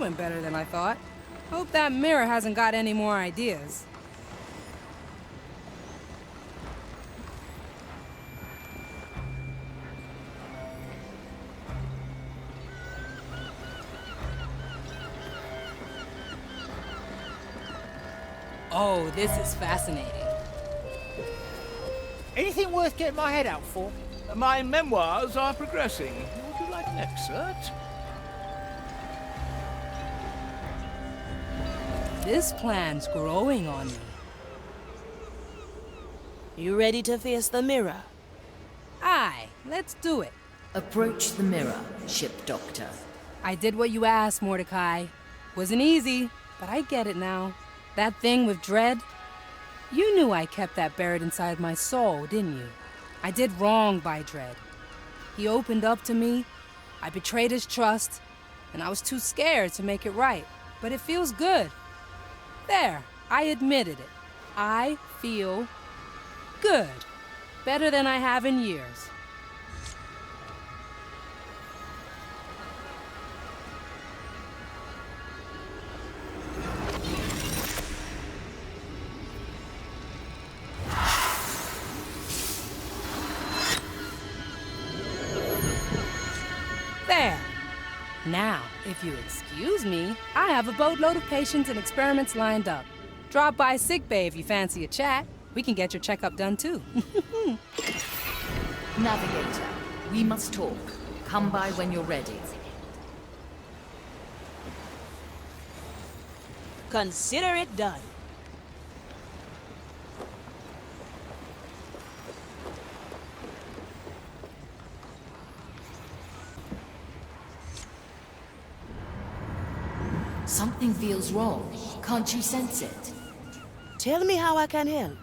went better than I thought. Hope that mirror hasn't got any more ideas. Oh, this is fascinating. Anything worth getting my head out for? My memoirs are progressing. Would you like an excerpt? This plan's growing on me. You ready to face the mirror? Aye, let's do it. Approach the mirror, ship doctor. I did what you asked, Mordecai. Wasn't easy, but I get it now. That thing with Dread? You knew I kept that buried inside my soul, didn't you? I did wrong by Dread. He opened up to me, I betrayed his trust, and I was too scared to make it right. But it feels good. There, I admitted it. I feel good. Better than I have in years. There. Now, if you excuse me, I have a boatload of patients and experiments lined up. Drop by sickbay if you fancy a chat. We can get your checkup done too. Navigator, we must talk. Come by when you're ready. Consider it done. Something feels wrong. Can't you sense it? Tell me how I can help.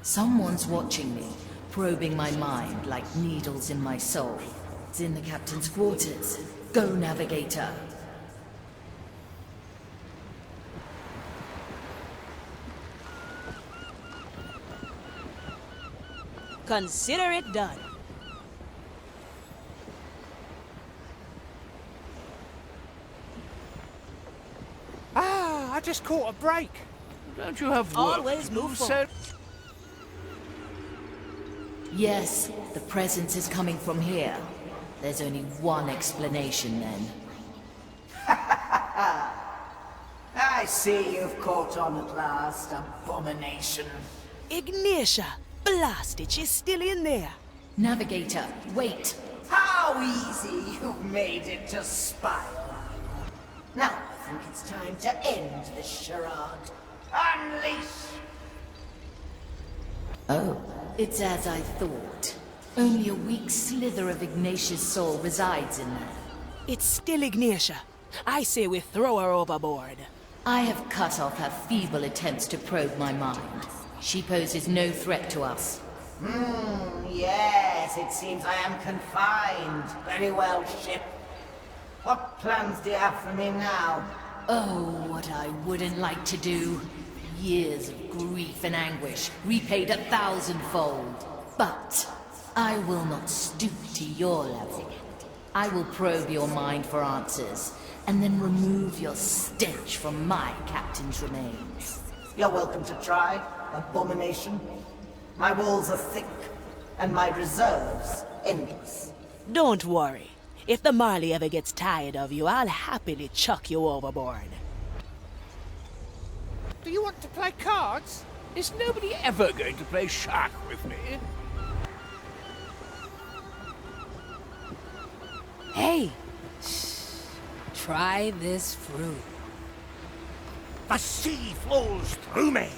Someone's watching me, probing my mind like needles in my soul. It's in the captain's quarters. Go, Navigator. Consider it done. I just caught a break. Don't you have work Always to do, move sir? forward. Yes, the presence is coming from here. There's only one explanation then. I see you've caught on at last, abomination. Ignatia, blast it, she's still in there. Navigator, wait. How easy you've made it to spy. Now I think it's time to end this charade. Unleash! Oh, it's as I thought. Only a weak slither of Ignatius' soul resides in there. It's still Ignatia. I say we throw her overboard. I have cut off her feeble attempts to probe my mind. She poses no threat to us. Yes, it seems I am confined. Very well, ship. What plans do you have for me now? Oh, what I wouldn't like to do. Years of grief and anguish, repaid 1,000-fold. But I will not stoop to your level. I will probe your mind for answers, and then remove your stench from my captain's remains. You're welcome to try, abomination. My walls are thick, and my reserves endless. Don't worry. If the Marley ever gets tired of you, I'll happily chuck you overboard. Do you want to play cards? Is nobody ever going to play shark with me? Hey, shh. Try this fruit. The sea flows through me.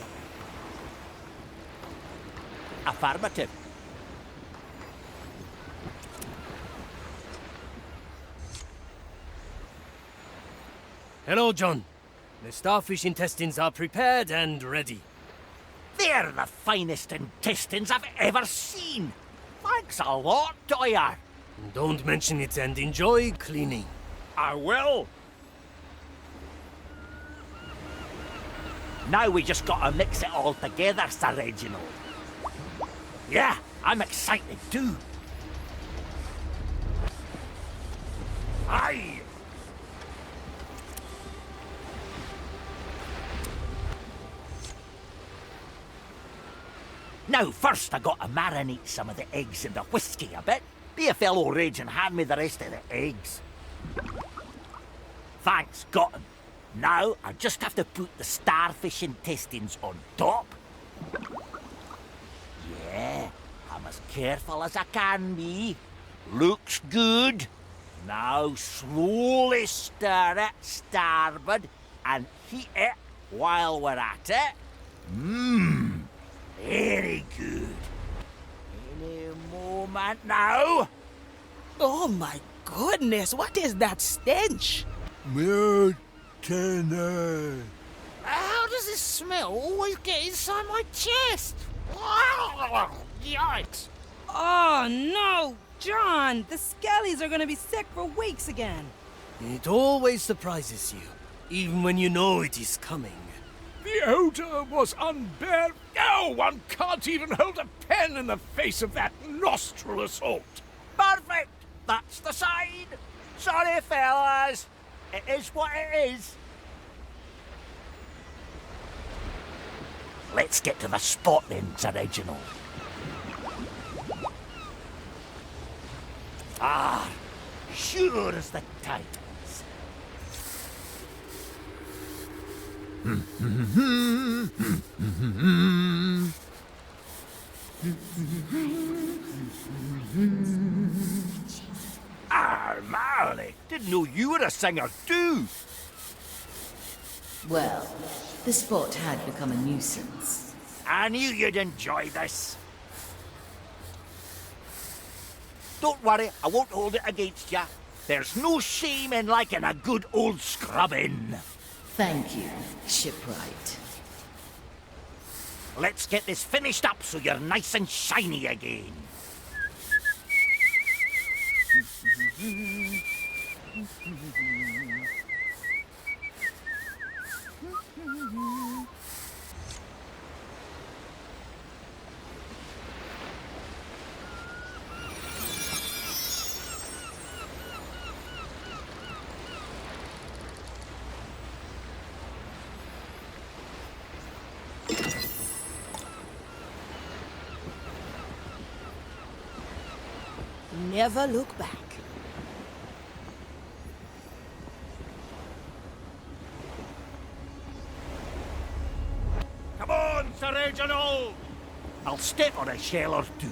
Affirmative. Hello, John. The starfish intestines are prepared and ready. They're the finest intestines I've ever seen. Thanks a lot, Doyer. Don't mention it and enjoy cleaning. I will. Now we just gotta mix it all together, Sir Reginald. Yeah, I'm excited too. Aye. Now, first I got to marinate some of the eggs in the whiskey a bit. Be a fellow rage and hand me the rest of the eggs. Thanks, got 'em. Now, I just have to put the starfish intestines on top. Yeah, I'm as careful as I can be. Looks good. Now, slowly stir it starboard and heat it while we're at it. Mmm, very good. Any moment now. Oh my goodness, what is that stench? Mutiny. How does this smell always get inside my chest? Yikes! Oh no! John, the skellies are gonna be sick for weeks again. It always surprises you, even when you know it is coming. The odor was unbearable. Oh, one can't even hold a pen in the face of that nostril assault. Perfect. That's the sign. Sorry, fellas. It is what it is. Let's get to the spot then, Sir Reginald. Ah, sure as the tides. Ah, Marley, didn't know you were a singer too. Well, the spot had become a nuisance. I knew you'd enjoy this. Don't worry, I won't hold it against you. There's no shame in liking a good old scrubbing. Thank you, shipwright. Let's get this finished up so you're nice and shiny again. Never look back. Come on, Sir Reginald! I'll step on a shell or two.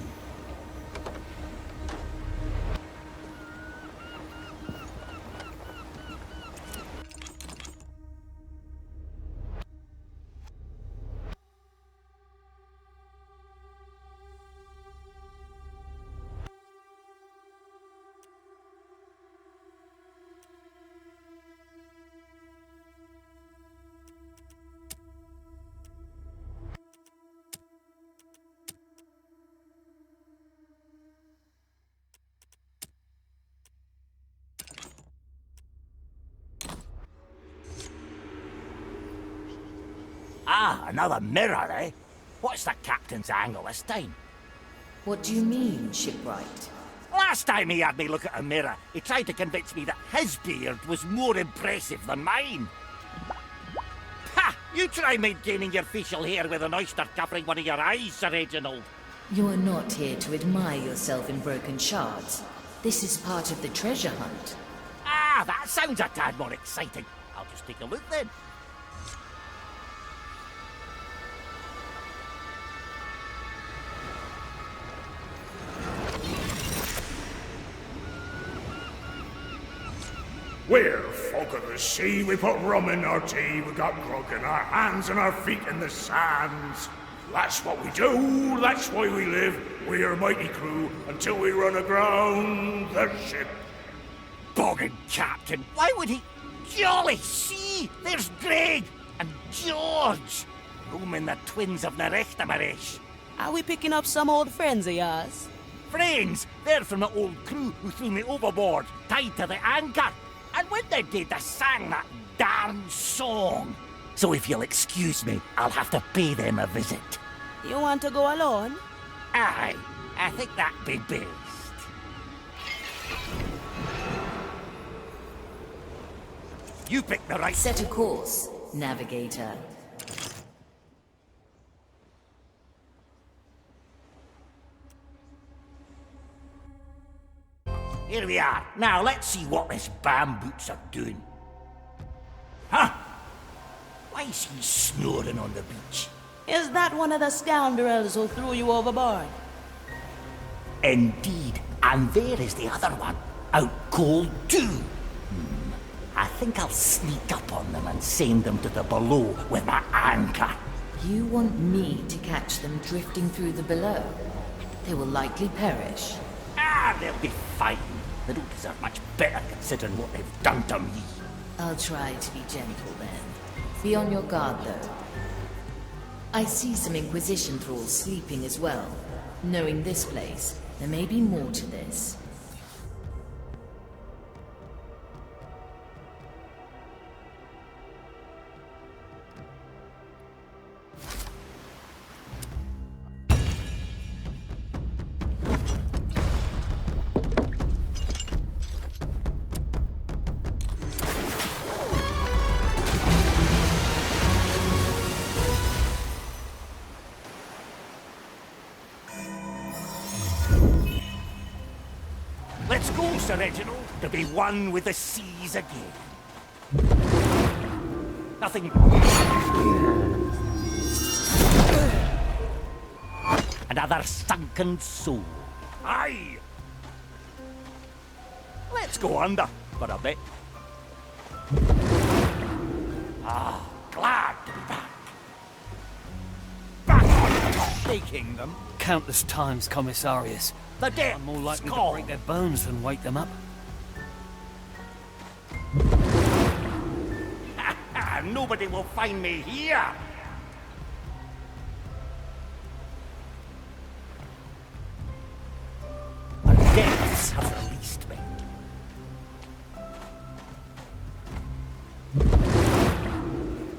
Ah, another mirror, eh? What's the captain's angle this time? What do you mean, shipwright? Last time he had me look at a mirror, he tried to convince me that his beard was more impressive than mine. Ha! You try maintaining your facial hair with an oyster covering one of your eyes, Sir Reginald. You are not here to admire yourself in broken shards. This is part of the treasure hunt. Ah, that sounds a tad more exciting. I'll just take a look then. We're folk of the sea, we put rum in our tea, we got grog in our hands and our feet in the sands. That's what we do, that's why we live, we're a mighty crew, until we run aground the ship. Boggin' captain, why would he... Jolly see, there's Greg and George, roaming the twins of Nerechtamarish. Are we picking up some old friends of yours? Friends, they're from the old crew who threw me overboard, tied to the anchor. And when they did, they sang that darn song. So if you'll excuse me, I'll have to pay them a visit. You want to go alone? Aye, I think that'd be best. You picked the right... Set a course, navigator. Here we are. Now let's see what this bamboots are doing. Huh? Why is he snoring on the beach? Is that one of the scoundrels who threw you overboard? Indeed. And there is the other one. Out cold too. I think I'll sneak up on them and send them to the below with my anchor. You want me to catch them drifting through the below? They will likely perish. Ah, they'll be fine. They don't deserve much better considering what they've done to me. I'll try to be gentle then. Be on your guard though. I see some Inquisition thralls sleeping as well. Knowing this place, there may be more to this. Let's go, Sir Reginald, to be one with the seas again. Nothing... Another sunken soul. Aye! Let's go under for a bit. Ah, glad to be back. Back on the top. Shaking them countless times, Commissarius. The death I'm more likely skull. to break their bones than wake them up. Nobody will find me here. The depths have released me.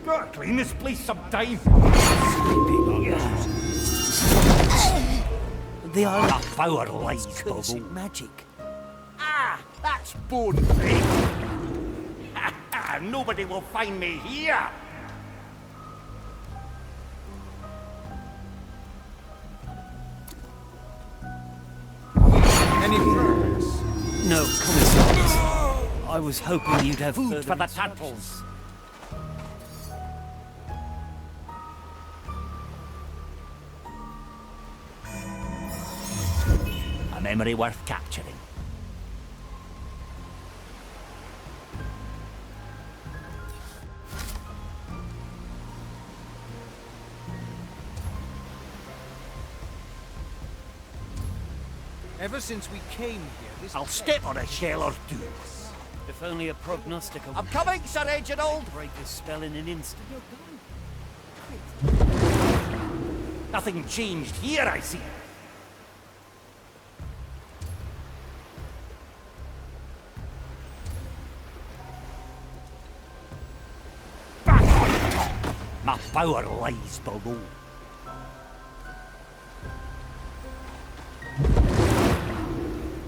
Gotta clean this place sometime. They are The power lies cursed below. magic. Ah, that's bone fate. Nobody will find me here. Any progress? No, Commissarius. I was hoping you'd have Food further for the instructions. turtles. A memory worth capturing. Ever since we came here, this... I'll step on a shell or two. If only a prognostic of I'm coming, Sir Reginald. break this spell in an instant. Nothing changed here, I see. Back on top. My power lies below.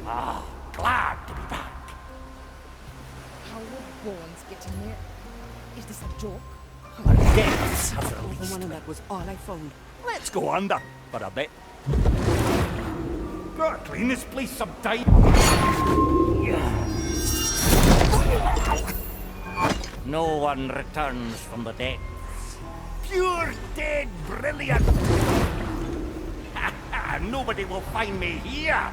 Ah, glad to be back. How will Bournes get in there? Is this a joke? The depths have The released one me. that was all I found. Let's go under for a bit. Gotta clean this place sometime. No one returns from the depths. Pure dead brilliant. Nobody will find me here.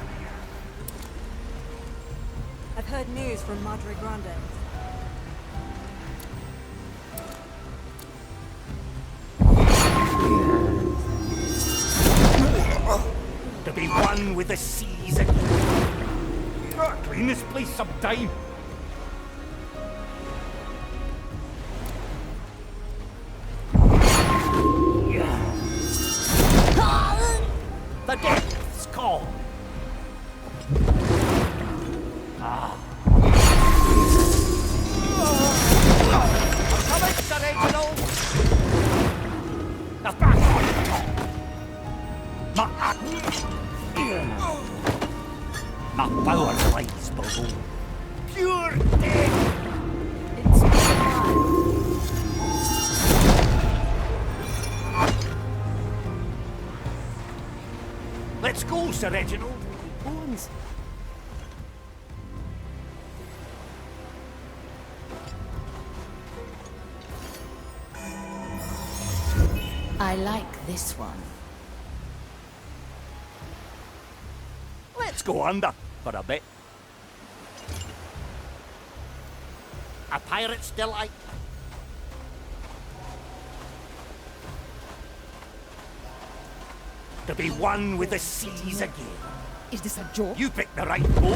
I've heard news from Madre Grande. To be one with the seas again. Gotta clean this place sometime. The depths call. Ah. I'm coming, Sir Reginald. Now back on top. My power lies below. Pure death. It's been a while. Let's go, Sir Reginald. Bournes. I like this one. Let's go under for a bit. A pirate's delight. To be one with the seas again. Is this a joke? You picked the right boat.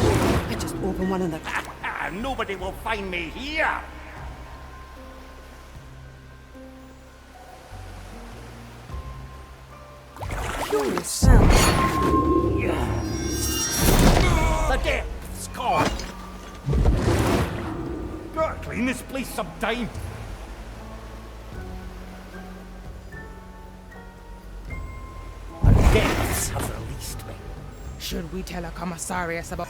I just opened one of the... Nobody will find me here. Curious sound. The depth's gone. Gotta clean this place sometime. The depths have released me. Should we tell a commissarius about...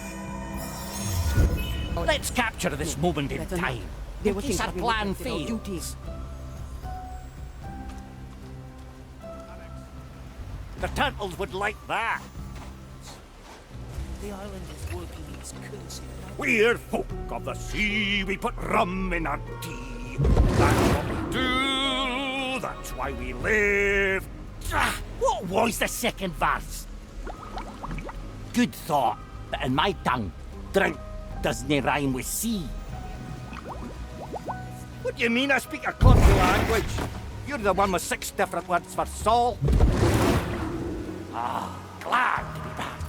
Let's capture this moment in Better not. time. They In will case think our that we plan neglected our fails. duties. The turtles would like that. The island is working its curse. We're folk of the sea, we put rum in our tea. That's what we do, that's why we live. What was the second verse? Good thought, but in my tongue, drink doesn't rhyme with sea. What do you mean I speak a clumsy language? You're the one with 6 different words for soul. Ah, glad to be back.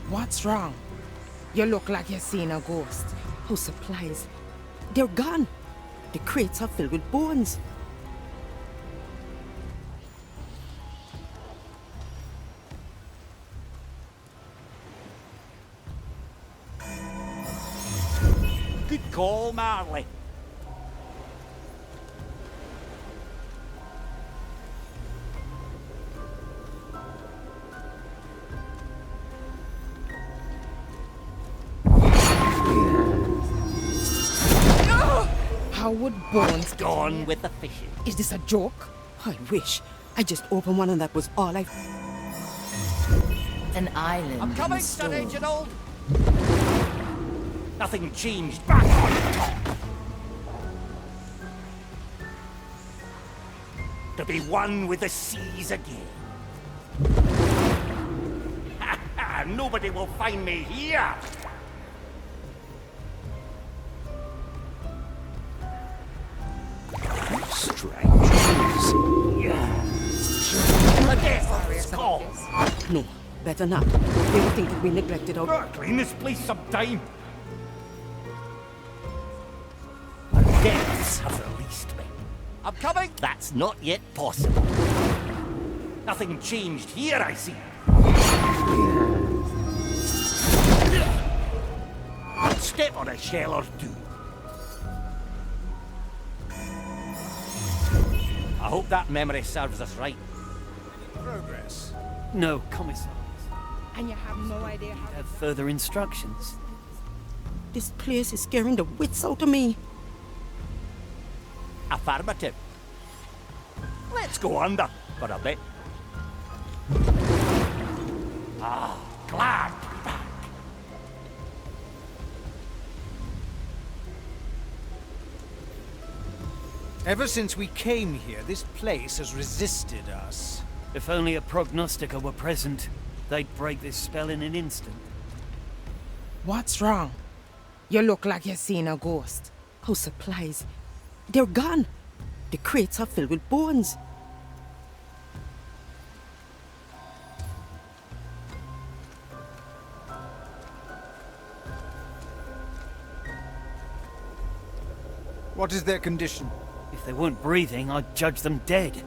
What's wrong? You look like you're seeing a ghost. Oh, supplies. They're gone. The crates are filled with bones. Good call, Marley. How would bones get Gone in here? with the fishing. Is this a joke? I wish. I just opened one and that was all I... An island. I'm coming, in Sir store. Reginald. Nothing changed. Back on top. To be one with the seas again. Nobody will find me here. Strangers. The death's call. No, better not. They will think that we neglected our... Gotta clean this place sometime. The deaths have released me. I'm coming. That's not yet possible. Nothing changed here, I see. I'll step on a shell or two. I hope that memory serves us right. Progress. No, Commissar. And you have no idea how... Have further instructions. This place is scaring the wits out of me. Affirmative. Let's go under for a bit. Ah, glad to be back. Ever since we came here, this place has resisted us. If only a prognosticator were present, they'd break this spell in an instant. What's wrong? You look like you're seeing a ghost. Oh, supplies. They're gone. The crates are filled with bones. What is their condition? If they weren't breathing, I'd judge them dead.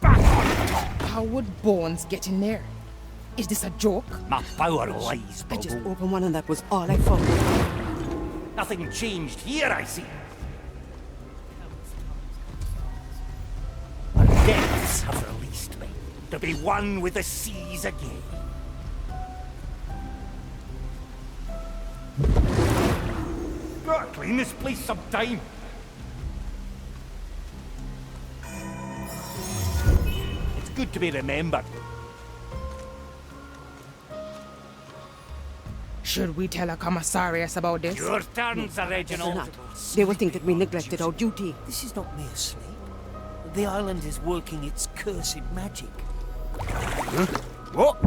How would bones get in there? Is this a joke? My power lies I just below. opened one and that was all I found. Nothing changed here, I see. The depths to be one with the seas again. Gotta clean this place sometime. It's good to be remembered. Should we tell a commissarius about this? Your turn, Sir Reginald. They will think that we neglected our duty. This is not mere sleep. The island is working its cursed magic. Huh? What?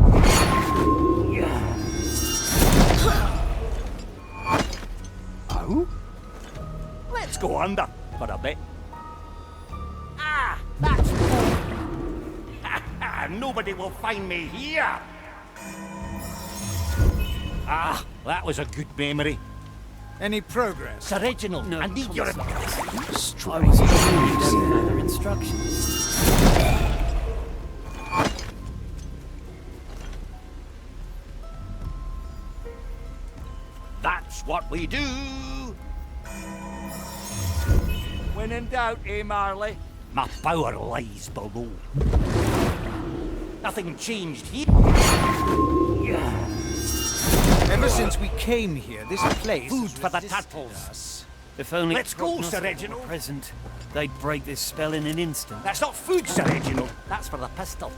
Oh? Let's go under for a bit. Ah, that's nobody will find me here. Ah, that was a good memory. Any progress? Sir Reginald, No, I need your... I was told you don't have other instructions. That's what we do. When in doubt, eh, Marley? My power lies below. Nothing changed here. Ever since we came here, this place Food has for the resisted turtles. us. If only Let's go, Sir Prognostic Reginald. were present, they'd break this spell in an instant. That's not food, Sir Reginald. That's for the pistol.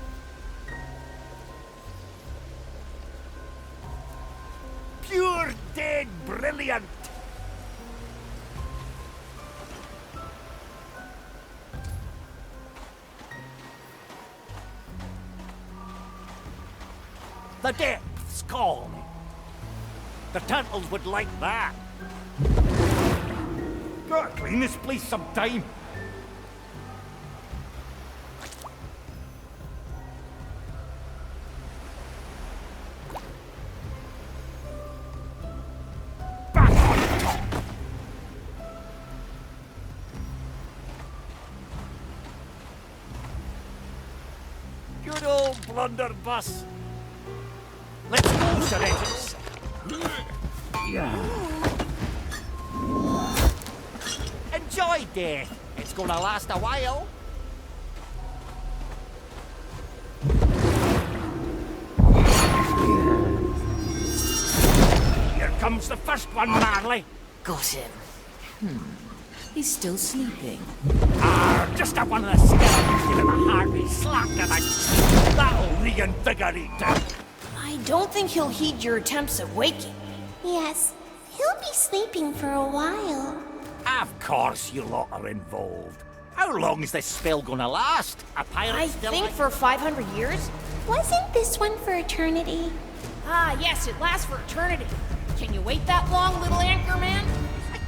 Pure dead brilliant. The depths call me. The turtles would like that. Gotta clean this place sometime. Back on top. Good old blunderbuss. Let's go, Sir Reginald. Enjoy death. It's gonna last a while. Here comes the first one, Marley. Got him. He's still sleeping. Ah, just a one of the skeletons. Give him a hearty slap to the cheek. That'll reinvigorate him. I don't think he'll heed your attempts at waking. Yes, he'll be sleeping for a while. Of course you lot are involved. How long is this spell gonna last? A pirate I still think like... for 500 years. Wasn't this one for eternity? Ah, yes, it lasts for eternity. Can you wait that long, little anchorman?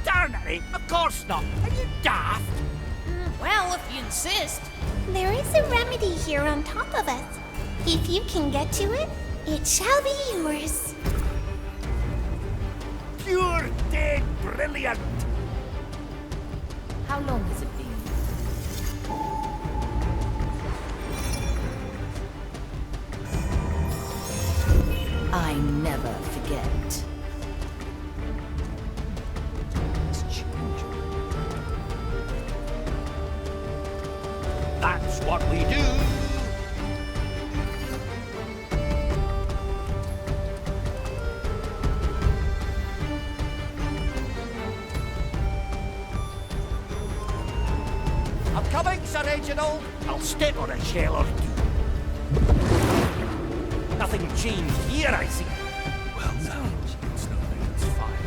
Eternity? Of course not. Are you daft? Well, if you insist. There is a remedy here on top of us. If you can get to it, it shall be yours. Pure dead brilliant. How long has it been? I never forget. That's what we do. I'm coming, Sir Reginald. I'll step on a shell or two. Nothing changed here, I see. Well, no. It's nothing, it's fire.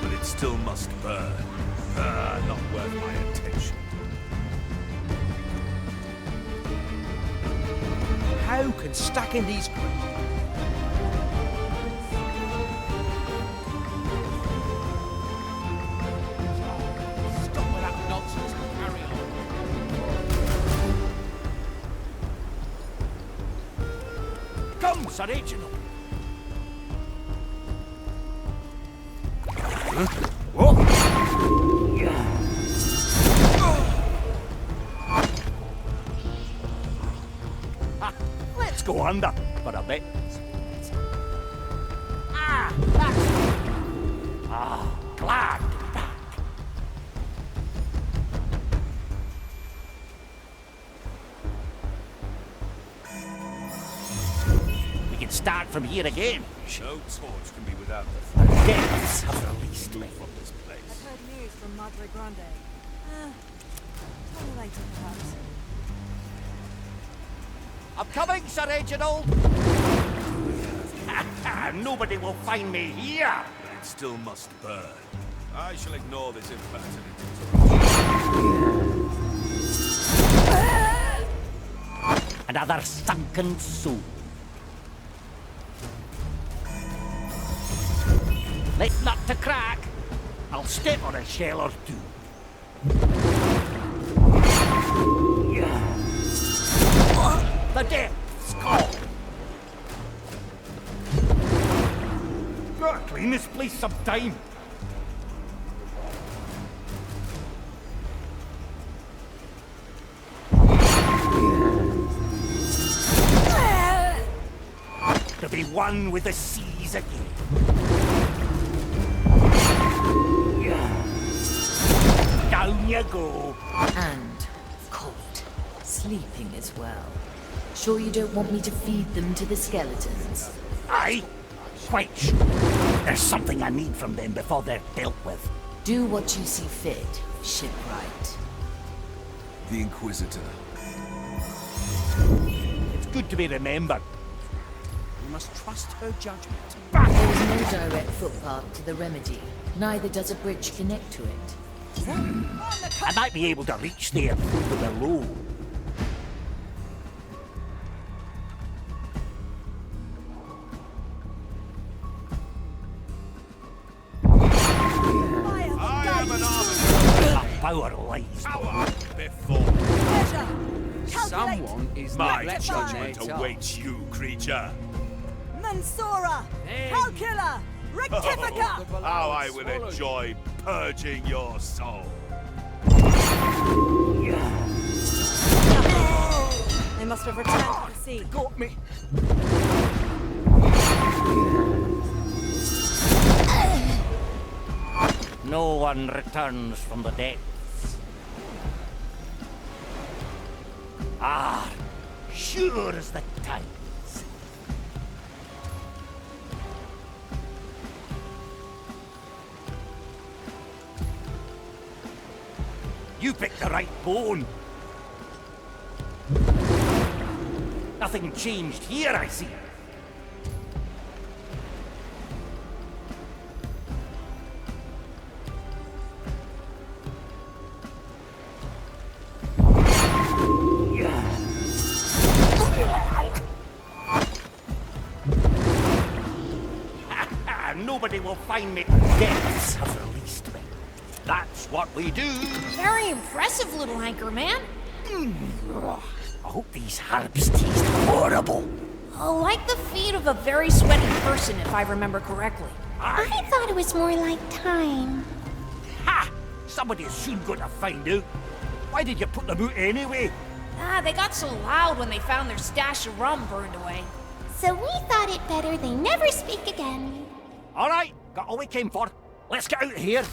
But it still must burn. Not worth my attention. How can stacking these... Stop with that nonsense and carry on. Come, Sir Reginald. Let's go under for a bit. Glad to be back. start from here again. No torch can be without the The flame. depths have released me. From this place. I've heard news from Madre Grande. Tell me later, perhaps. I'm coming, Sir Reginald! Nobody will find me here! But it still must burn. I shall ignore this impertinent Another sunken soul. Let's not to crack. I'll step on a shell or two. The depths call. Gotta clean this place sometime. To be one with the seas again. Down you go. And cold. Sleeping as well. Sure you don't want me to feed them to the skeletons? Aye, quite sure. There's something I need from them before they're dealt with. Do what you see fit, shipwright. The Inquisitor. It's good to be remembered. We must trust her judgment. There is no direct footpath to the remedy. Neither does a bridge connect to it. I might be able to reach there through the below. Power lies. Before. Someone is My neglecting judgment their awaits you, creature. Mansora! Calcula! Rectifica! How I will enjoy purging your soul. They must have returned to the sea. Got me. No one returns from the depths. Ah, sure as the tides. You picked the right bone. Nothing changed here, I see. Nobody will find me. Depths have released me. That's what we do. Very impressive, little anchor man. I hope these herbs taste horrible. Like the feet of a very sweaty person, if I remember correctly. I thought it was more like time. Ha! Somebody's soon going to find out. Why did you put them out anyway? They got so loud when they found their stash of rum burned away. So we thought it better they never speak again. All right, got all we came for. Let's get out of here.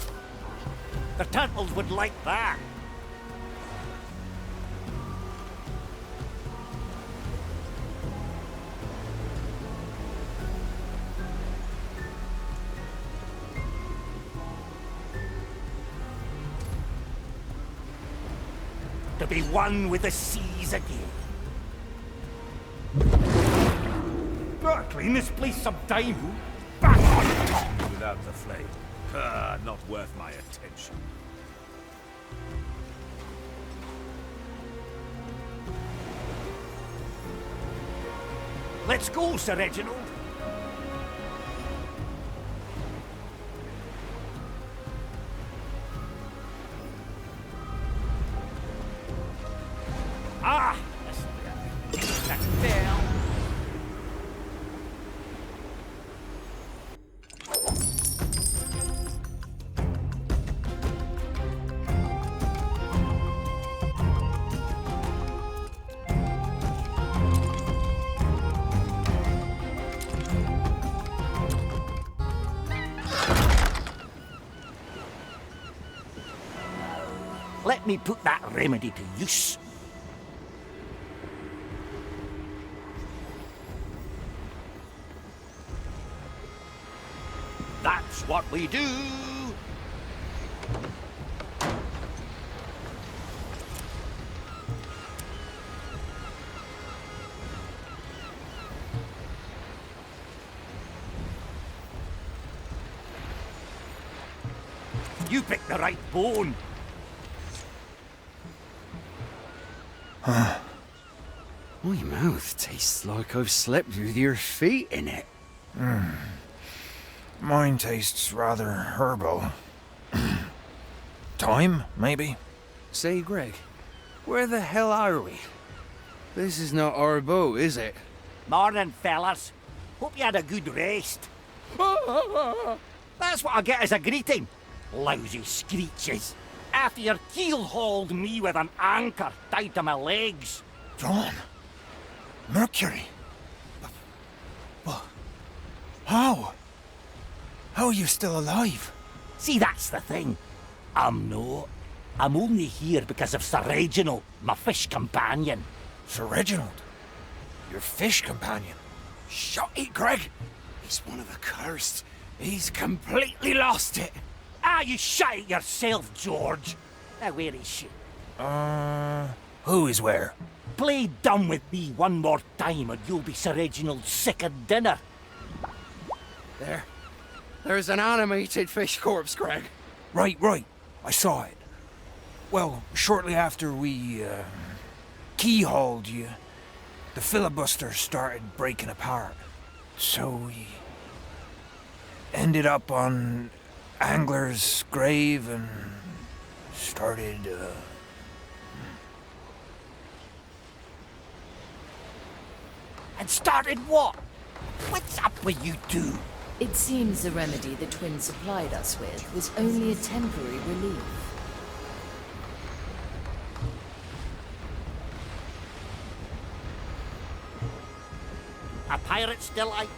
The turtles would like that. To be one with the seas again. Gotta clean this place sometime. Back on top. Without the flame. Not worth my attention. Let's go, Sir Reginald. Ah! Down. Let me put that remedy to use. That's what we do. You picked the right bone. My mouth tastes like I've slept with your feet in it. Mine tastes rather herbal. Thyme, maybe? Say, Greg, where the hell are we? This is not our boat, is it? Morning, fellas. Hope you had a good rest. That's what I get as a greeting. Lousy screeches. After your keel-hauled me with an anchor tied to my legs. John. Mercury. But how? How are you still alive? See, that's the thing. I'm not. I'm only here because of Sir Reginald, my fish companion. Sir Reginald? Your fish companion? Shut it, Greg. He's one of the cursed. He's completely lost it. Ah, you shut it yourself, George. Now, where is she? Who is where? Play dumb with me one more time or you'll be Sir Reginald's second dinner. There's an animated fish corpse, Greg. Right. I saw it. Well, shortly after we, keyhauled you, the filibuster started breaking apart. So we ended up on Angler's grave and started, And started what? What's up with you two? It seems the remedy the twins supplied us with was only a temporary relief. A pirate's delight.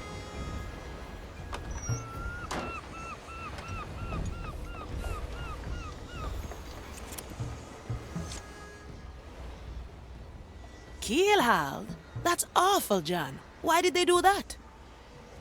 Keelhauled? That's awful, John. Why did they do that?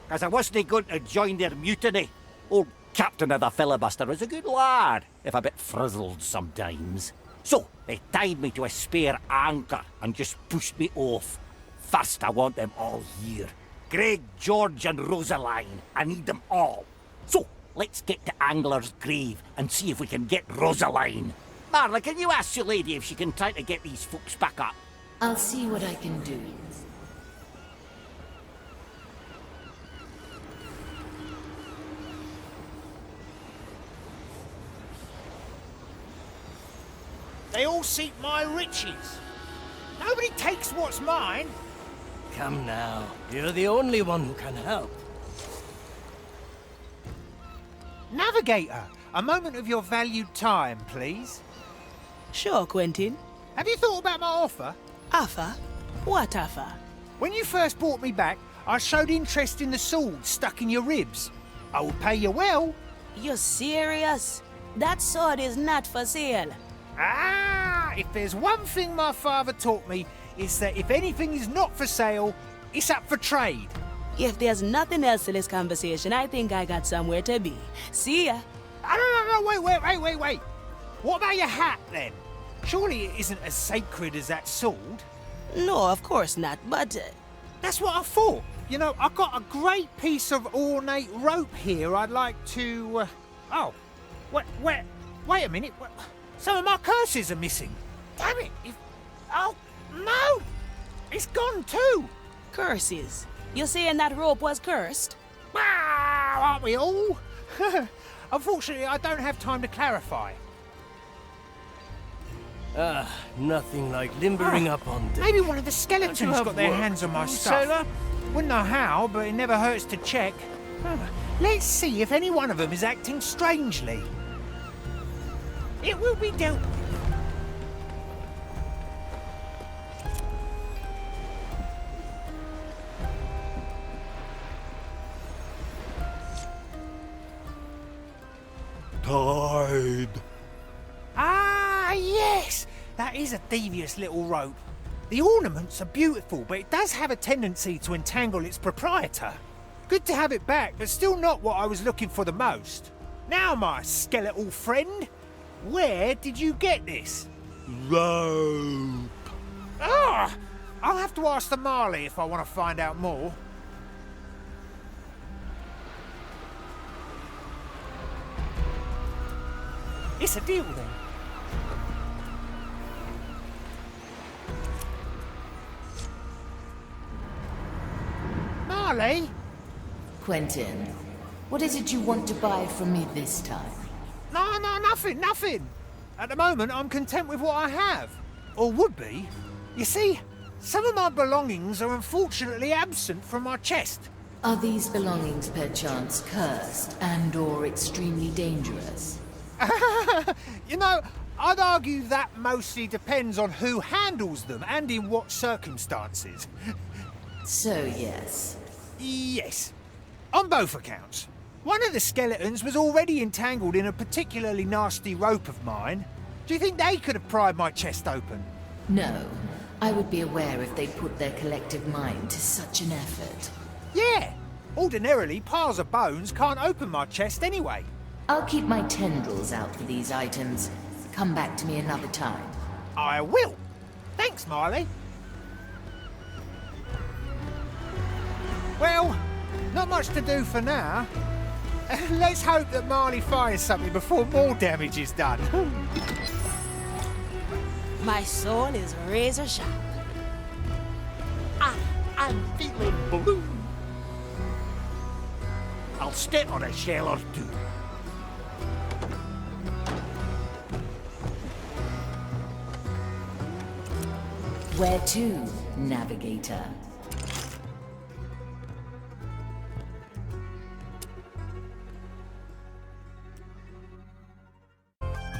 As I wasn't going to join their mutiny. Old captain of the filibuster was a good lad, if a bit frizzled sometimes. So, they tied me to a spare anchor and just pushed me off. First, I want them all here. Greg, George and Rosaline. I need them all. So, let's get to Angler's grave and see if we can get Rosaline. Marla, can you ask your lady if she can try to get these folks back up? I'll see what I can do. They all seek my riches. Nobody takes what's mine. Come now, you're the only one who can help. Navigator, a moment of your valued time, please. Sure, Quentin. Have you thought about my offer? Offer? What offer? When you first brought me back, I showed interest in the sword stuck in your ribs. I will pay you well. You're serious? That sword is not for sale. If there's one thing my father taught me, it's that if anything is not for sale, it's up for trade. If there's nothing else to this conversation, I think I got somewhere to be. See ya. No, wait. What about your hat, then? Surely it isn't as sacred as that sword? No, of course not, but... That's what I thought. You know, I've got a great piece of ornate rope here I'd like to... Wait a minute. Some of my curses are missing. Damn it! Oh, no! It's gone too! Curses? You're saying that rope was cursed? Wow, aren't we all? Unfortunately, I don't have time to clarify. Nothing like limbering up on deck. Maybe one of the skeletons got their hands on my stuff. Sailor? Wouldn't know how, but it never hurts to check. Let's see if any one of them is acting strangely. It will be dealt with. Tide. Ah, yes! That is a devious little rope. The ornaments are beautiful, but it does have a tendency to entangle its proprietor. Good to have it back, but still not what I was looking for the most. Now, my skeletal friend, where did you get this? Rope. Ah! I'll have to ask the Marley if I want to find out more. It's a deal then. Marley? Quentin, what is it you want to buy from me this time? No, nothing. At the moment, I'm content with what I have. Or would be. You see, some of my belongings are unfortunately absent from my chest. Are these belongings perchance cursed and/or extremely dangerous? You know, I'd argue that mostly depends on who handles them and in what circumstances. So, yes. Yes. On both accounts. One of the skeletons was already entangled in a particularly nasty rope of mine. Do you think they could have pried my chest open? No. I would be aware if they put their collective mind to such an effort. Yeah. Ordinarily, piles of bones can't open my chest anyway. I'll keep my tendrils out for these items. Come back to me another time. I will. Thanks, Marley. Well, not much to do for now. Let's hope that Marley finds something before more damage is done. My soul is razor sharp. I'm feeling blue. I'll step on a shell or two. Where to, navigator?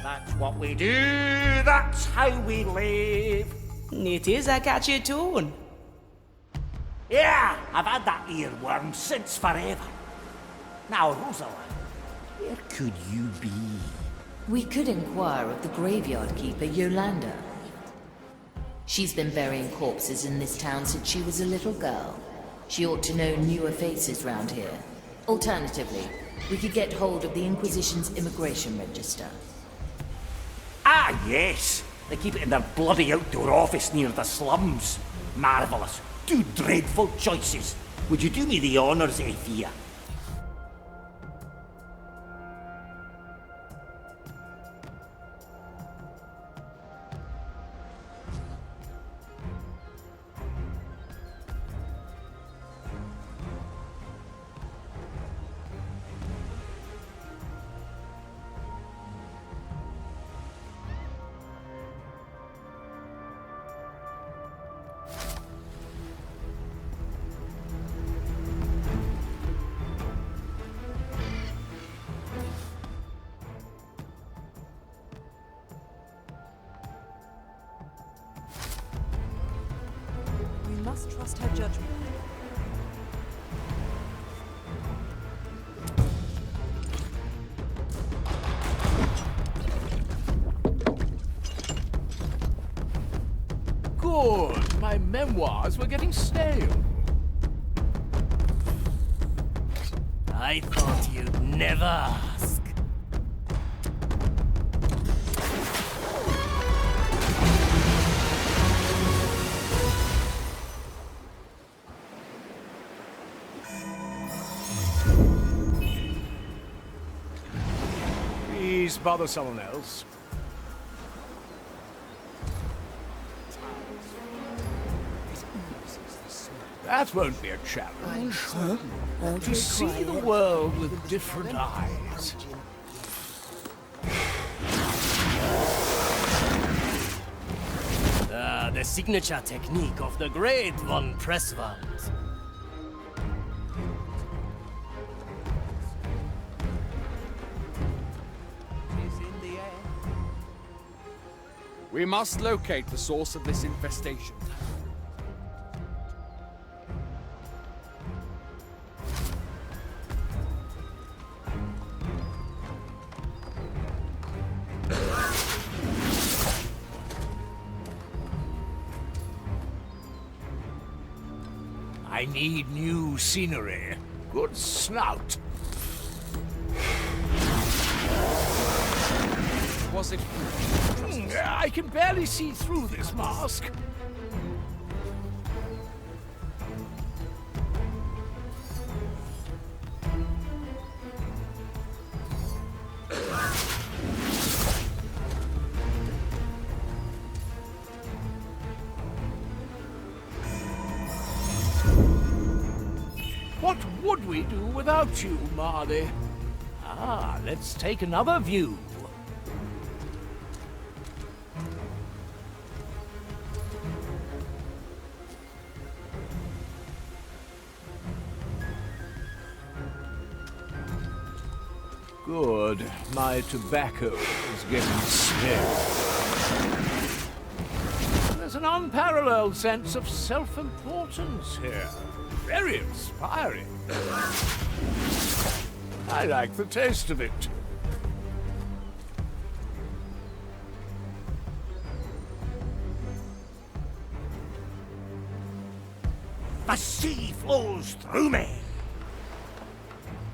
That's what we do, that's how we live. It is a catchy tune. Yeah, I've had that earworm since forever. Now, Rosalind, where could you be? We could inquire of the graveyard keeper, Yolanda. She's been burying corpses in this town since she was a little girl. She ought to know newer faces round here. Alternatively, we could get hold of the Inquisition's immigration register. Ah, yes. They keep it in their bloody outdoor office near the slums. Marvellous. Two dreadful choices. Would you do me the honours, Ephia? We must trust her judgment. Good. My memoirs were getting stale. I thought you'd never ask. Please bother someone else. That won't be a challenge. To see the world with different eyes. The signature technique of the great von Presswald. We must locate the source of this infestation. I need new scenery. Good snout. Was it? I can barely see through this mask. What would we do without you, Marley? Ah, let's take another view. Good. My tobacco is getting stale. There's an unparalleled sense of self-importance here. Very inspiring. I like the taste of it. The sea flows through me.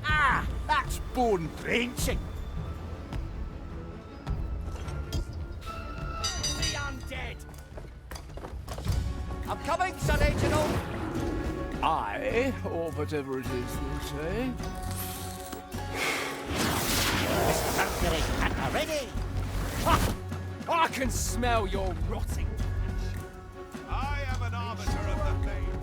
Ah, that's bone drenching. The undead. I'm coming, Sir Reginald. I, or whatever it is you say. Mr. Mercury, at the ready. Ha! I can smell your rotting. I am an arbiter of the flame.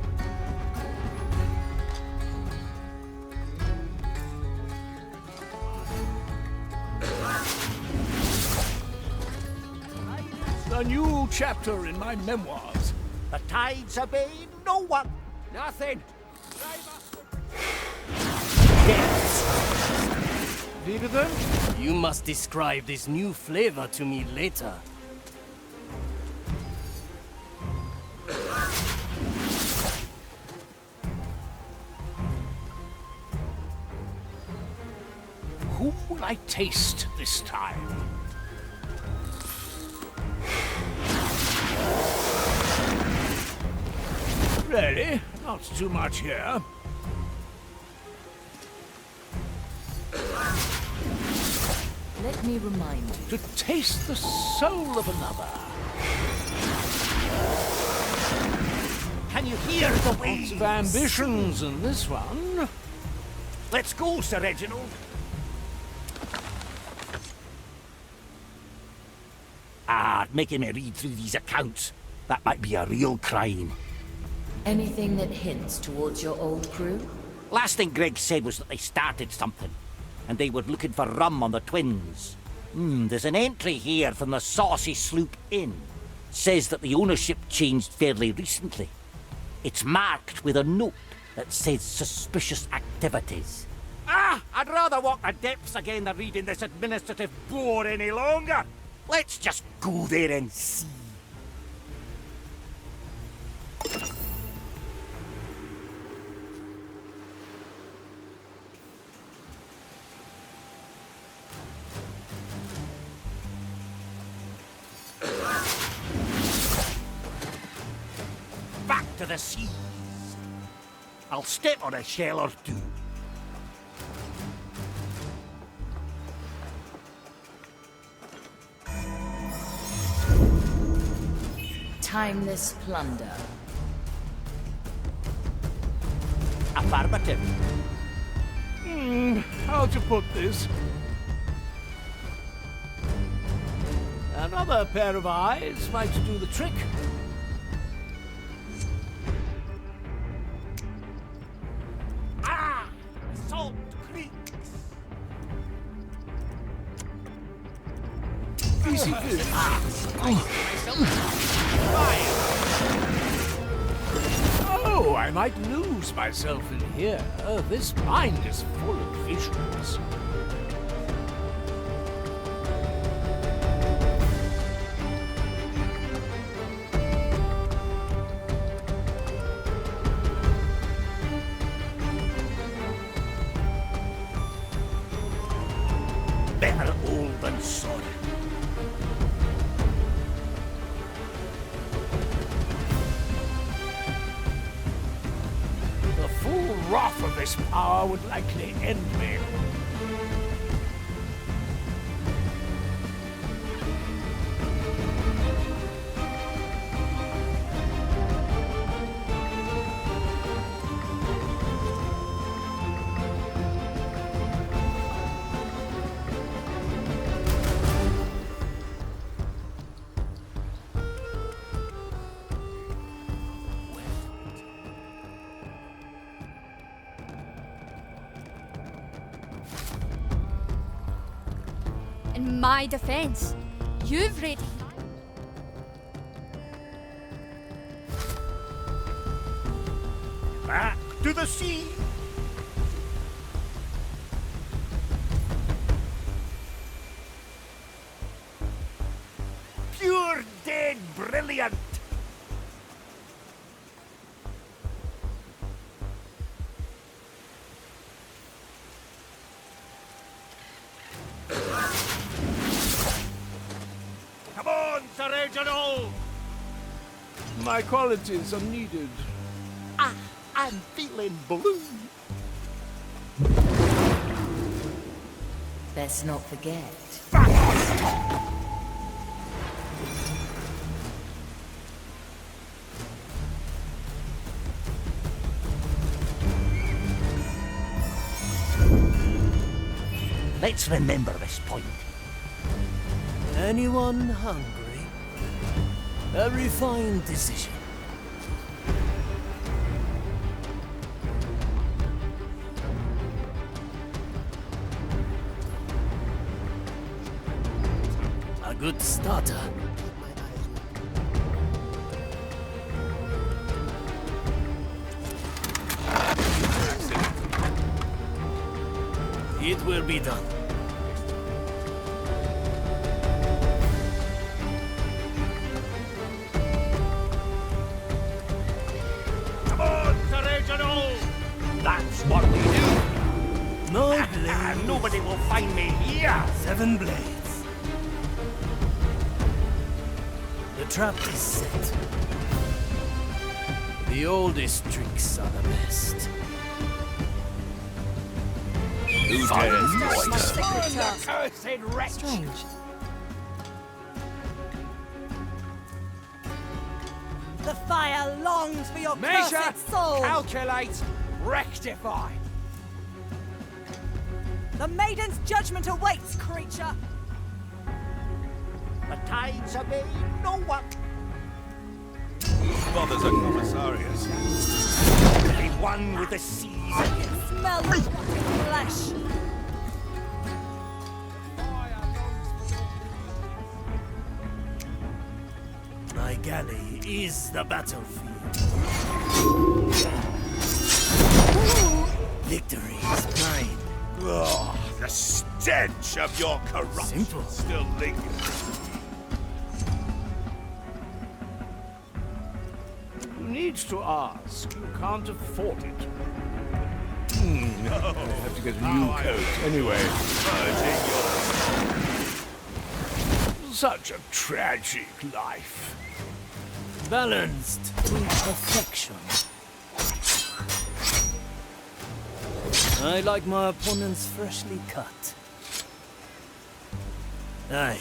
A new chapter in my memoirs. The tides obey no one. Nothing. Leave it then? You must describe this new flavor to me later. Who will I taste this time? Really? Not too much here. Let me remind you. To taste the soul of another. Can you hear the waves? Lots of ambitions in this one. Let's go, Sir Reginald. Ah, making me read through these accounts. That might be a real crime. Anything that hints towards your old crew? Last thing Greg said was that they started something, and they were looking for rum on the Twins. There's an entry here from the Saucy Sloop Inn. Says that the ownership changed fairly recently. It's marked with a note that says suspicious activities. Ah, I'd rather walk the depths again than reading this administrative bore any longer. Let's just go there and see. Back to the sea. I'll step on a shell or two. Timeless plunder. Affirmative. How to put this? Another pair of eyes might do the trick. Ah! Salt creaks! Easy Oh, I might lose myself in here. This mind is full of visions. Better old than sorry. The full wrath of this power would likely end me. In my defense, you've read. Back to the sea! Pure dead brilliant! Come on, Sir Reginald! My qualities are needed. I'm feeling blue. Let's not forget. Let's remember this point. Anyone hungry? A refined decision. A good starter. It will be done. Come on, Sir Reginald! That's what we do. No blades. Nobody will find me here. 7 blades. The trap is set. The oldest tricks are the best. Who dares cursed wretch? Strange. The fire longs for your Measure, cursed soul. calculate, rectify. The maiden's judgment awaits, creature. The tides obey no one. Bothers a commissarius. Be one with the seas again. Smell the flesh. My galley is the battlefield. Victory is mine. Oh, the stench of your corruption still lingers. Who needs to ask? You can't afford it. No. I have to get a new coat anyway. Such a tragic life. Balanced to perfection. I like my opponents freshly cut. Aye.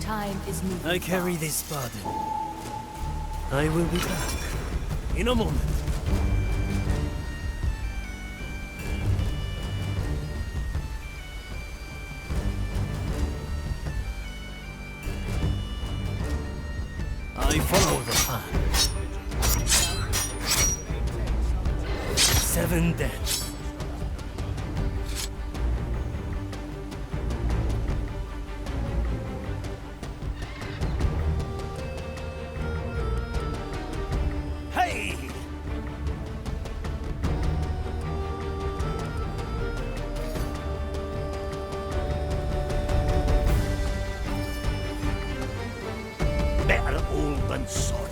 Time is moving. I carry this burden. I will be back in a moment. I follow the plan. 7 deaths. Hey! Better old than sorry.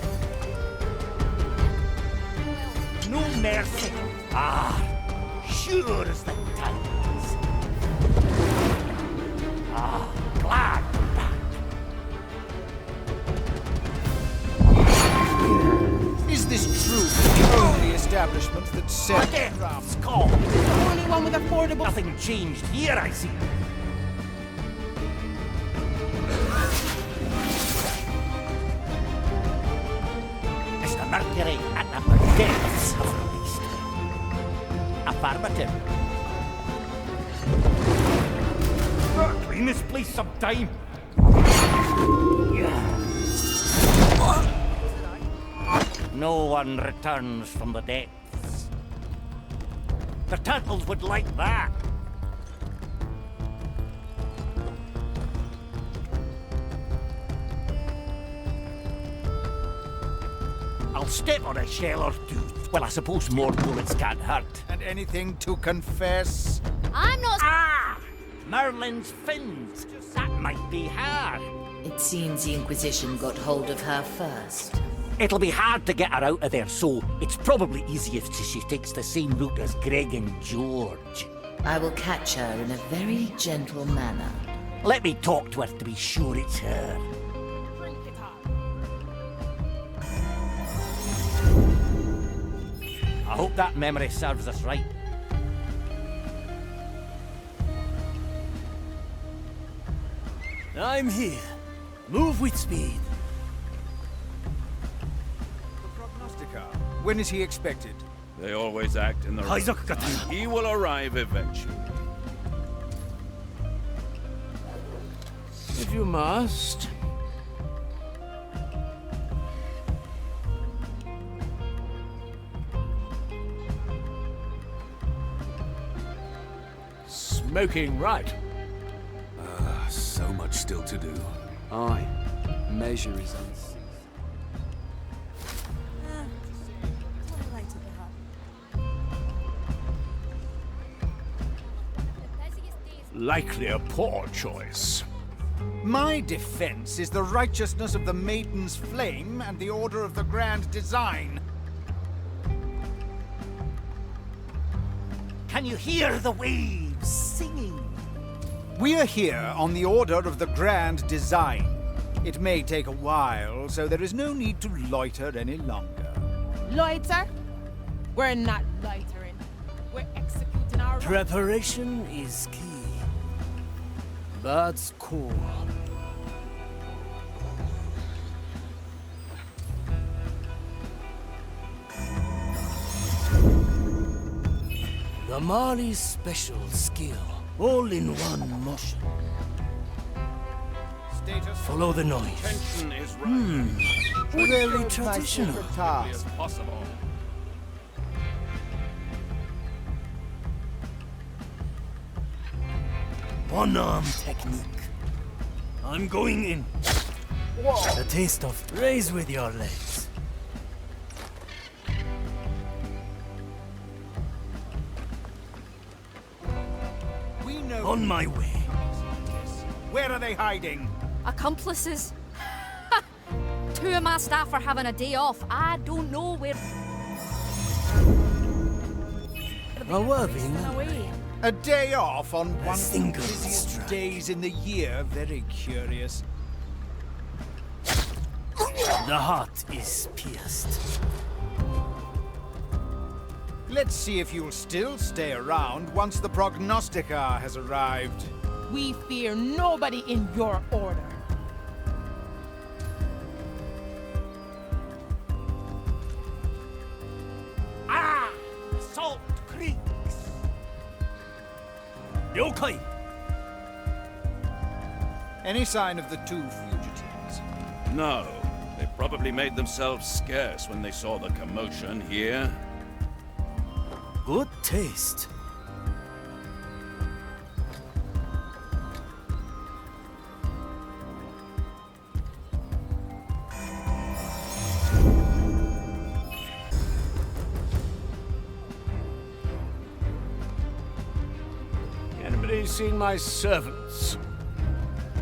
No mercy. Sure as the tides. Glad we're back. establishment that sells It's called. The only one with affordable... Nothing changed here, I see. Mr. Mercury and the depths have released. Affirmative. Clean this place some time. No one returns from the depths. The turtles would like that. I'll step on a shell or two. Well, I suppose more bullets can't hurt. And anything to confess? I'm not... Ah! Merlin's fins. That might be her. It seems the Inquisition got hold of her first. It'll be hard to get her out of there, so it's probably easiest if she takes the same route as Greg and George. I will catch her in a very gentle manner. Let me talk to her to be sure it's her. I hope that memory serves us right. I'm here. Move with speed. When is he expected? They always act in the right. He will arrive eventually. If you must. Smoking right. So much still to do. Aye. Measure is unseen. Likely a poor choice. My defense is the righteousness of the Maiden's Flame and the Order of the Grand Design. Can you hear the waves singing? We are here on the Order of the Grand Design. It may take a while, so there is no need to loiter any longer. Loiter? We're not loitering. We're executing our... Preparation is key. That's cool. The Mali's special skill, all in one motion. Follow the noise. Tension is right. Very traditional. As possible. One-arm technique. I'm going in. A taste of raise with your legs. We know... On my way. Where are they hiding? Accomplices. Two of my staff are having a day off. I don't know where... A worthy away. A day off on one of the single busiest strike. days in the year. Very curious. The heart is pierced. Let's see if you'll still stay around once the prognosticar has arrived. We fear nobody in your order. Ah! Salt Creeks! Yokai! Any sign of the two fugitives? No. They probably made themselves scarce when they saw the commotion here. Good taste. Anybody seen my servants?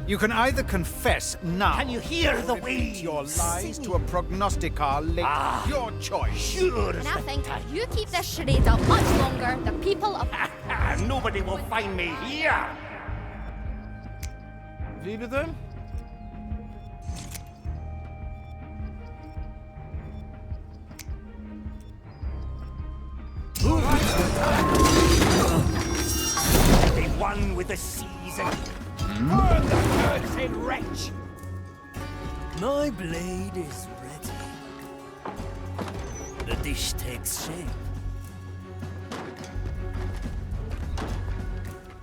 You can either confess now... Can you hear the repeat waves your lies singing? to a prognosticar later. Your choice. Sure as And I the think tide. if you keep this charade up much longer, the people of... Nobody will find me here! Wie bitte? one with the seas again. Burn the cursed wretch! My blade is ready. The dish takes shape.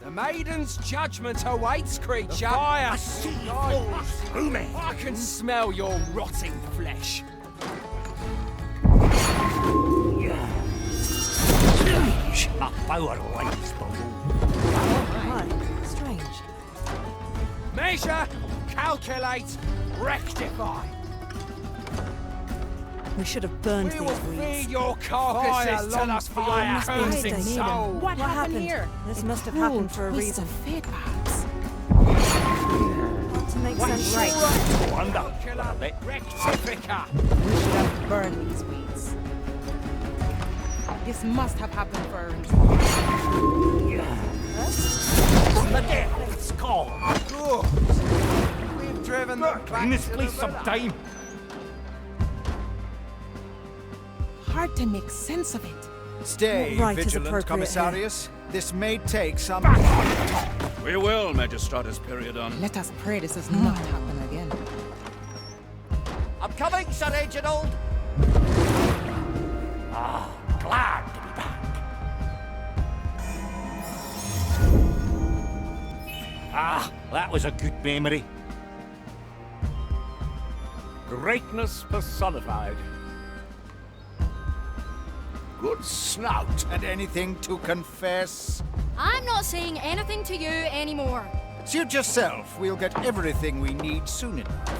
The maiden's judgment awaits, creature. The fire sea falls through me. I can smell your rotting flesh. A power lies below. Strange. Measure, calculate, rectify. We should have burned We these will weeds. feed your carcasses to the fire crimson soul. What happened here? This must have happened for a reason. Fate, perhaps. Not to make sense right. Calculate, rectifica. We should have burned these weeds. This must have happened for a reason. The devil's call. We've driven them back In this to place the some villa. time. Hard to make sense of it. Stay What right is vigilant, appropriate Commissarius. This may take some... We will, Magistratus Periodon. Let us pray this does not happen again. I'm coming, Sir Reginald. Ah, glad to be back. Ah, that was a good memory. Greatness personified. Good snout. And anything to confess? I'm not saying anything to you anymore. Suit yourself. We'll get everything we need soon enough.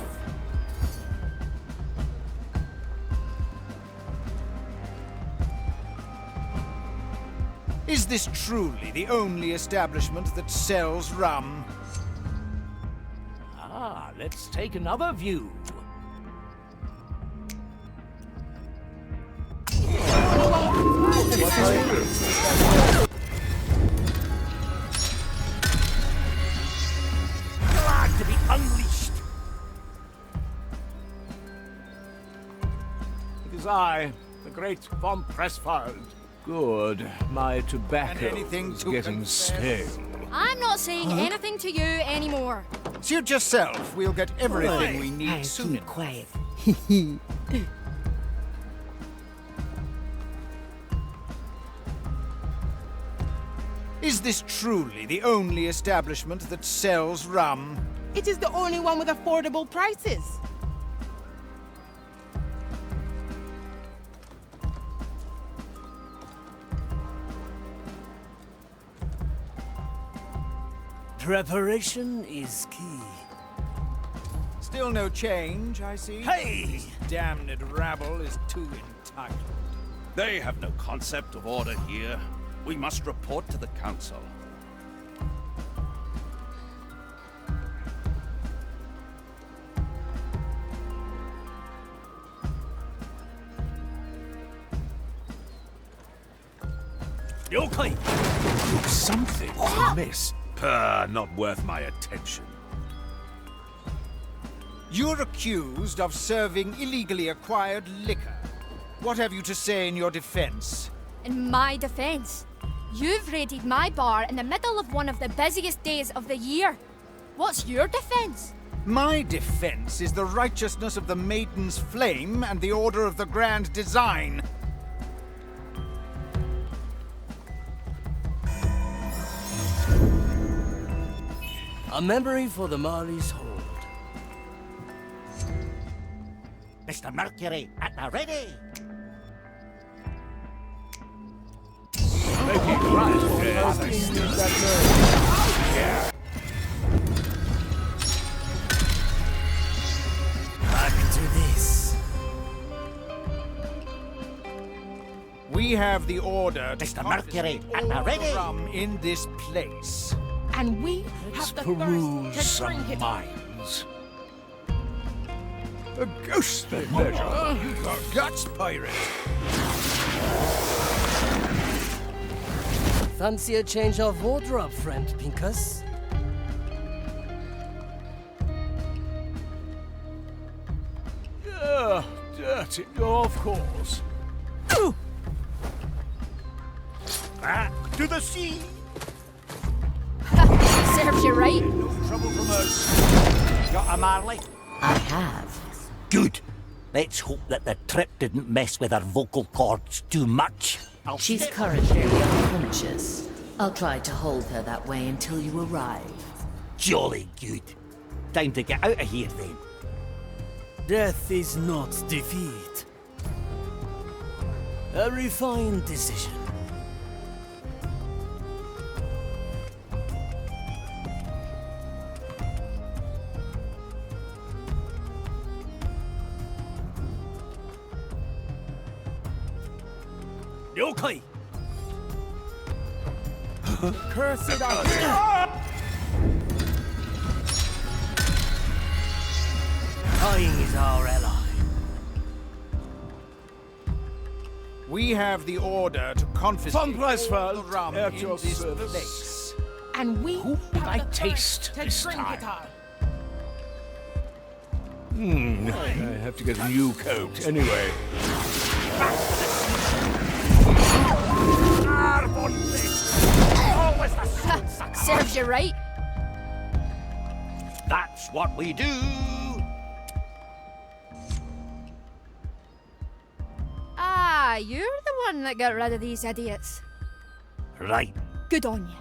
Is this truly the only establishment that sells rum? Ah, let's take another view. Glad to be unleashed. It is I, the great von Pressfeld. Good. My tobacco is getting stale. I'm not saying anything to you anymore. Suit yourself. We'll get everything we need soon enough. Quiet. Is this truly the only establishment that sells rum? It is the only one with affordable prices. Preparation is key. Still no change, I see. Hey! This damned rabble is too entitled. They have no concept of order here. We must report to the council. Okay. Something amiss. Not worth my attention. You're accused of serving illegally acquired liquor. What have you to say in your defense? In my defense, you've raided my bar in the middle of one of the busiest days of the year. What's your defense? My defense is the righteousness of the Maiden's Flame and the Order of the Grand Design. A memory for the Marley's hold. Mr. Mercury, at the ready. Back to this. We have the order to Mr. Mercury, confiscate at all the the ready. rum in this place. And we Let's have the peruse thirst to drink some it. minds. A ghostly pleasure. You've got guts, pirate. Fancy a change of wardrobe, friend Pincus? Yeah, dirty, of course. Back to the sea. Serves you right. No trouble from us. Got a Marley? I have. Good. Let's hope that the trip didn't mess with her vocal cords too much. She's currently unconscious. I'll try to hold her that way until you arrive. Jolly good. Time to get out of here then. Death is not defeat. A refined decision. Yokai! Cursed Dying is our ally. We have the order to confiscate Von Preisfeld, all the rum at in your this service. place. And we Who have I the taste thirst to this drink time? it all. I have to get a new coat anyway. Serves you right. That's what we do. Ah, you're the one that got rid of these idiots. Right. Good on you.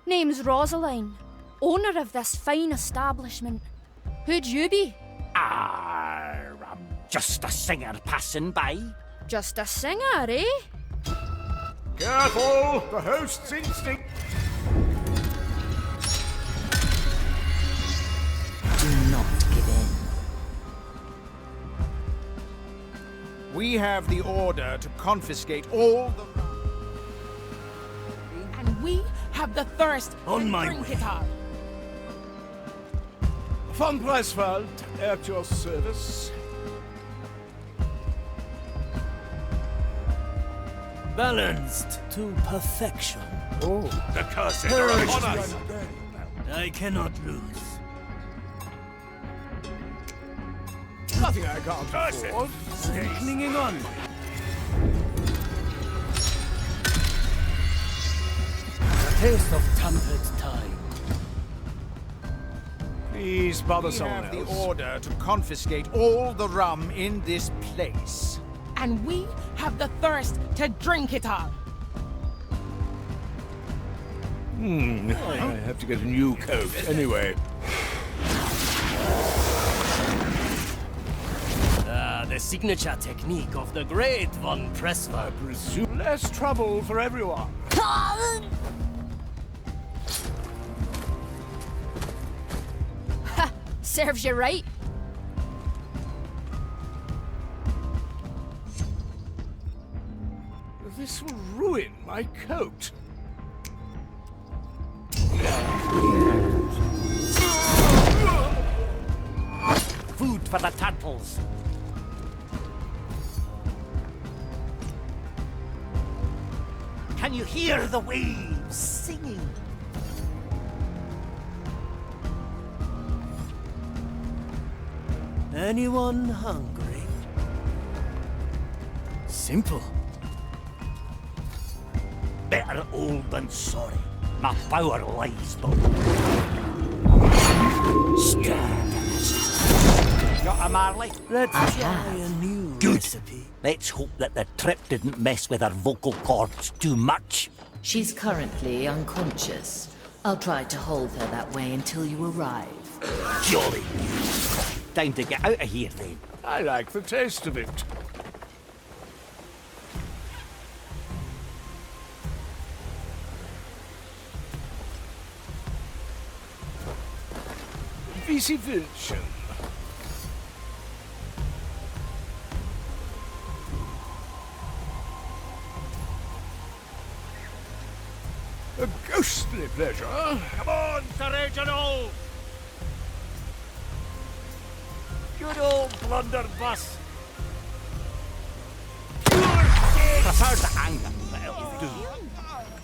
Name's Rosaline, owner of this fine establishment. Who'd you be? I'm just a singer passing by. Just a singer, eh? Careful! The host's instinct! Do not give in. We have the order to confiscate all the rum. And we have the thirst On to my drink way. it all. Von Preisfeld, at your service. Balanced to perfection. Oh, the curses are upon us! I cannot lose. Nothing I can't afford. I'm clinging on. A taste of tempered time. Please bother We someone have the else. order to confiscate all the rum in this place. And we have the thirst to drink it all. I have to get a new coat anyway. The signature technique of the great Von Preisfeld. Presume less trouble for everyone. Ha! Serves you right. This will ruin my coat. Food for the turtles. Can you hear the waves singing? Anyone hungry? Simple. Better old than sorry. My power lies though. Got a Marley? Let's try a new Good. recipe. Let's hope that the trip didn't mess with her vocal cords too much. She's currently unconscious. I'll try to hold her that way until you arrive. Jolly good. Time to get out of here then. I like the taste of it. Wie wünschen. A ghostly pleasure. Come on, Sir Reginald! Good old blunderbuss. Prefer the anger, but it'll do.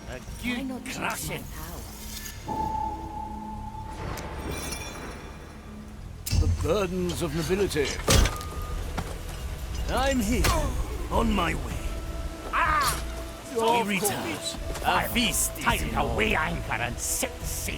A good crushing. The burdens of nobility. I'm here, on my way. We return. A feast is Time in to order. weigh anchor and set sail.